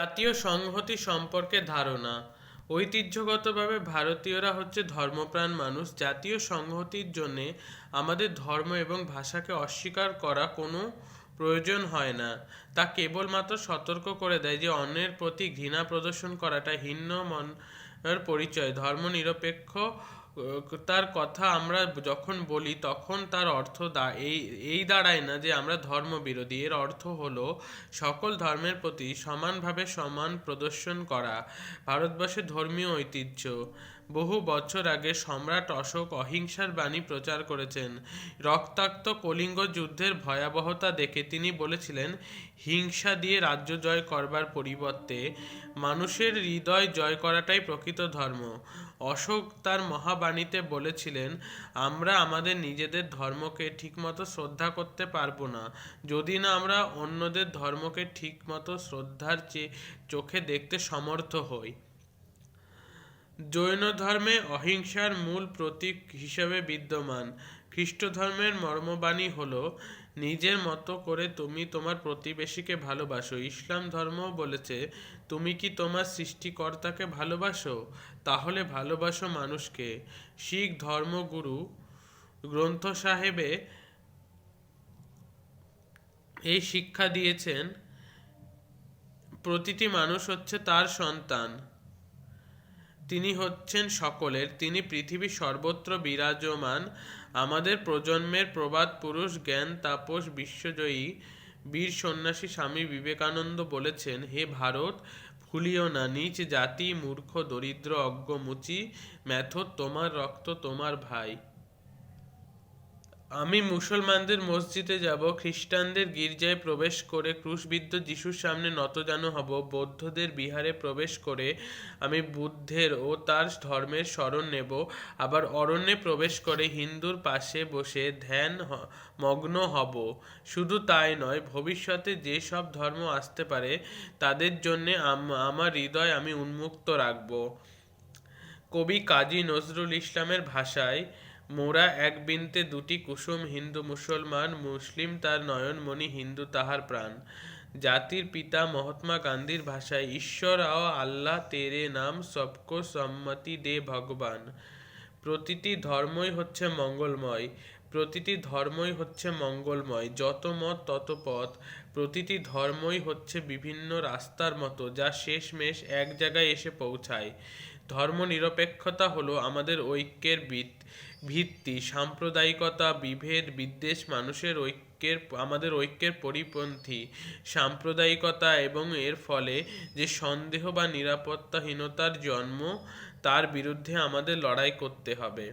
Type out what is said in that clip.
জাতীয় সংহতি সম্পর্কে ধারণা। ঐতিহ্যগতভাবে ভারতীয়রা হচ্ছে ধর্মপ্রাণ মানুষ। জাতীয় সংহতির জন্যে আমাদের ধর্ম এবং ভাষাকে অস্বীকার করা কোনো প্রয়োজন হয় না। তা কেবলমাত্র সতর্ক করে দেয় যে অন্যের প্রতি ঘৃণা প্রদর্শন করাটা হীন মনের পরিচয়। ধর্মনিরপেক্ষ তার কথা আমরা যখন বলি তখন তার অর্থ এই দাঁড়ায় না যে আমরা ধর্মবিরোধী। এর অর্থ হলো সকল ধর্মের প্রতি সমানভাবে সম্মান প্রদর্শন করা। ভারতবর্ষের ধর্মীয় ঐতিহ্য। বহু বছর আগে সম্রাট অশোক অহিংসার বাণী প্রচার করেছেন। রক্তাক্ত কলিঙ্গ যুদ্ধের ভয়াবহতা দেখে তিনি বলেছিলেন, হিংসা দিয়ে রাজ্য জয় করবার পরিবর্তে মানুষের হৃদয় জয় করাটাই প্রকৃত ধর্ম। অশোক তার মহাবাণীতে বলেছিলেন, আমরা আমাদের নিজেদের ধর্মকে ঠিকমতো শ্রদ্ধা করতে পারবো না যদি না আমরা অন্যদের ধর্মকে ঠিকমতো শ্রদ্ধার চোখে দেখতে সমর্থ হই। জৈন ধর্মে অহিংসার মূল প্রতীক হিসেবে বিদ্যমান। খ্রিস্ট ধর্মের মর্মবাণী হল, নিজের মতো করে তুমি তোমার প্রতিবেশীকে ভালোবাসো। ইসলাম ধর্মও বলেছে, তুমি কি তোমার সৃষ্টিকর্তাকে ভালোবাসো? তাহলে ভালোবাসো মানুষকে। শিখ ধর্মগুরু গ্রন্থ সাহেবে এই শিক্ষা দিয়েছেন, প্রতিটি মানুষ হচ্ছে তার সন্তান, তিনি হচ্ছেন সকলের, তিনি পৃথিবীর সর্বত্র বিরাজমান। আমাদের প্রজন্মের প্রবাদ পুরুষ, জ্ঞান তাপস বিশ্বজয়ী বীর সন্ন্যাসী স্বামী বিবেকানন্দ বলেছেন, হে ভারত, ভুলিও না নিজ জাতি, মূর্খ দরিদ্র অজ্ঞ মুচি, ম্যাথর তোমার রক্ত তোমার ভাই। আমি মুসলমানদের মসজিদে যাব, খ্রিস্টানদের গির্জায় প্রবেশ করে ক্রুশবিদ্ধ যিশুর সামনে নতজানু হব, বৌদ্ধদের বিহারে প্রবেশ করে আমি বুদ্ধের ও তার ধর্মের শরণ নেব, আবার অরণ্যে প্রবেশ করে হিন্দুর পাশে বসে ধ্যান মগ্ন হব। শুধু তাই নয়, ভবিষ্যতে যে সব ধর্ম আসতে পারে তাদের জন্যে আমার হৃদয় আমি উন্মুক্ত রাখব। কবি কাজী নজরুল ইসলামের ভাষায়, মোরা এক বৃন্তে দুটি কুসুম, হিন্দু মুসলমান, মুসলিম তার নয়নমণি, হিন্দু তাহার প্রাণ। জাতির পিতা মহাত্মা গান্ধীর ভাষায়, ঈশ্বর আও আল্লাহ তেরে নাম, সবকো সম্মতি দে ভগবান। প্রতিটি ধর্মই হচ্ছে মঙ্গলময়, প্রতিটি ধর্মই হচ্ছে মঙ্গলময়। যত মত তত পথ। প্রতিটি ধর্মই হচ্ছে বিভিন্ন রাস্তার মতো, যা শেষমেশ এক জায়গায় এসে পৌঁছায়। ধর্মনিরপেক্ষতা হলো আমাদের ঐক্যের ভিত্তি। সাম্প্রদায়িকতা, বিভেদ, বিদ্বেষ আমাদের ঐক্যের পরিপন্থী। সাম্প্রদায়িকতা এবং এর ফলে যে সন্দেহ বা নিরাপত্তাহীনতার জন্ম, তার বিরুদ্ধে আমাদের লড়াই করতে হবে।